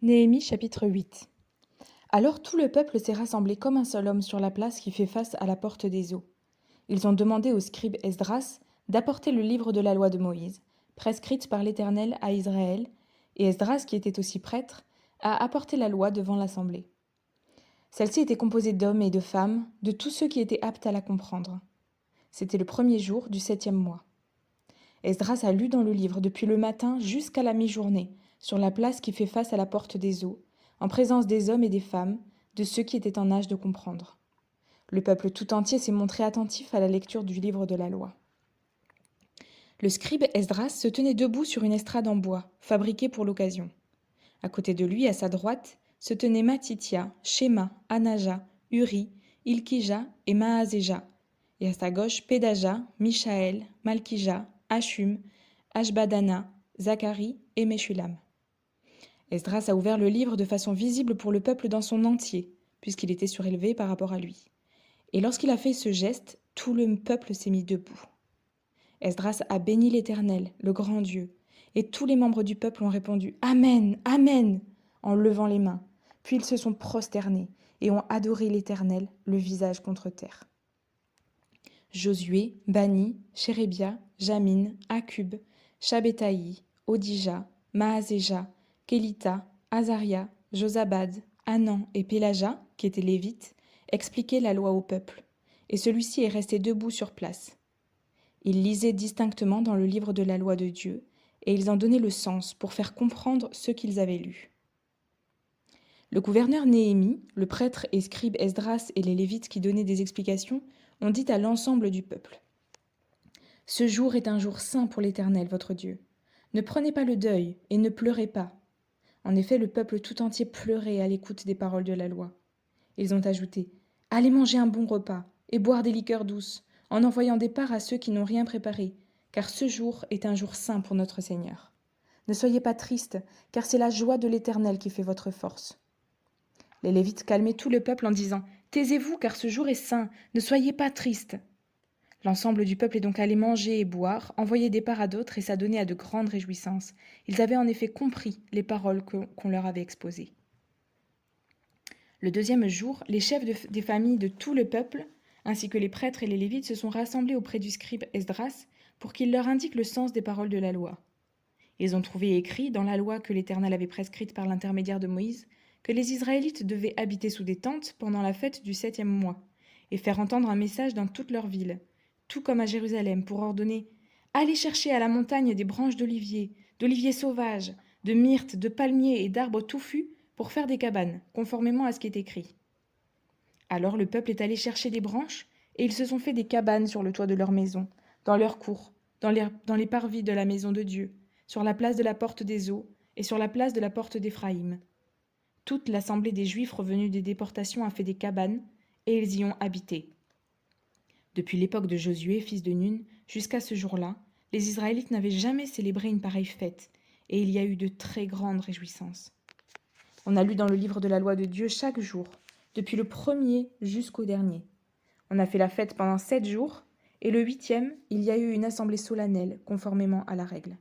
Néhémie chapitre 8. Alors tout le peuple s'est rassemblé comme un seul homme sur la place qui fait face à la porte des eaux. Ils ont demandé au scribe Esdras d'apporter le livre de la loi de Moïse, prescrite par l'Éternel à Israël, et Esdras, qui était aussi prêtre, a apporté la loi devant l'assemblée. Celle-ci était composée d'hommes et de femmes, de tous ceux qui étaient aptes à la comprendre. C'était le premier jour du 7e mois. Esdras a lu dans le livre depuis le matin jusqu'à la mi-journée, sur la place qui fait face à la porte des eaux, en présence des hommes et des femmes, de ceux qui étaient en âge de comprendre. Le peuple tout entier s'est montré attentif à la lecture du livre de la loi. Le scribe Esdras se tenait debout sur une estrade en bois, fabriquée pour l'occasion. À côté de lui, à sa droite, se tenaient Matithia, Shema, Anaja, Uri, Ilkija et Maazéja, et à sa gauche Pédaja, Michaël, Malkija, Hachum, Ashbadana, Zacharie et Meshulam. Esdras a ouvert le livre de façon visible pour le peuple dans son entier, puisqu'il était surélevé par rapport à lui. Et lorsqu'il a fait ce geste, tout le peuple s'est mis debout. Esdras a béni l'Éternel, le grand Dieu, et tous les membres du peuple ont répondu « Amen, Amen » en levant les mains. Puis ils se sont prosternés et ont adoré l'Éternel, le visage contre terre. Josué, Bani, Chérébia, Jamin, Akub, Shabbétaï, Odija, Maazéja, Kélita, Azaria, Josabad, Hanan et Pélaja, qui étaient lévites, expliquaient la loi au peuple, et celui-ci est resté debout sur place. Ils lisaient distinctement dans le livre de la loi de Dieu, et ils en donnaient le sens pour faire comprendre ce qu'ils avaient lu. Le gouverneur Néhémie, le prêtre et scribe Esdras et les Lévites qui donnaient des explications ont dit à l'ensemble du peuple : « Ce jour est un jour saint pour l'Éternel, votre Dieu. Ne prenez pas le deuil et ne pleurez pas. » En effet, le peuple tout entier pleurait à l'écoute des paroles de la loi. Ils ont ajouté : « Allez manger un bon repas et boire des liqueurs douces, en envoyant des parts à ceux qui n'ont rien préparé, car ce jour est un jour saint pour notre Seigneur. Ne soyez pas tristes, car c'est la joie de l'Éternel qui fait votre force. » Les Lévites calmaient tout le peuple en disant : « Taisez-vous, car ce jour est saint, ne soyez pas tristes. » L'ensemble du peuple est donc allé manger et boire, envoyer des parts à d'autres et s'adonner à de grandes réjouissances. Ils avaient en effet compris les paroles qu'on leur avait exposées. Le deuxième jour, les chefs des familles de tout le peuple, ainsi que les prêtres et les Lévites, se sont rassemblés auprès du scribe Esdras pour qu'il leur indique le sens des paroles de la loi. Ils ont trouvé écrit dans la loi que l'Éternel avait prescrite par l'intermédiaire de Moïse que les Israélites devaient habiter sous des tentes pendant la fête du 7e mois et faire entendre un message dans toute leur ville, tout comme à Jérusalem, pour ordonner : « Allez chercher à la montagne des branches d'oliviers sauvages, de myrtes, de palmiers et d'arbres touffus pour faire des cabanes, conformément à ce qui est écrit. » Alors le peuple est allé chercher des branches, et ils se sont fait des cabanes sur le toit de leur maison, dans leurs cours, dans les parvis de la maison de Dieu, sur la place de la porte des eaux et sur la place de la porte d'Éphraïm. Toute l'assemblée des Juifs revenus des déportations a fait des cabanes, et ils y ont habité. Depuis l'époque de Josué, fils de Nun, jusqu'à ce jour-là, les Israélites n'avaient jamais célébré une pareille fête, et il y a eu de très grandes réjouissances. On a lu dans le livre de la loi de Dieu chaque jour, depuis le premier jusqu'au dernier. On a fait la fête pendant 7 jours, et le 8e, il y a eu une assemblée solennelle, conformément à la règle.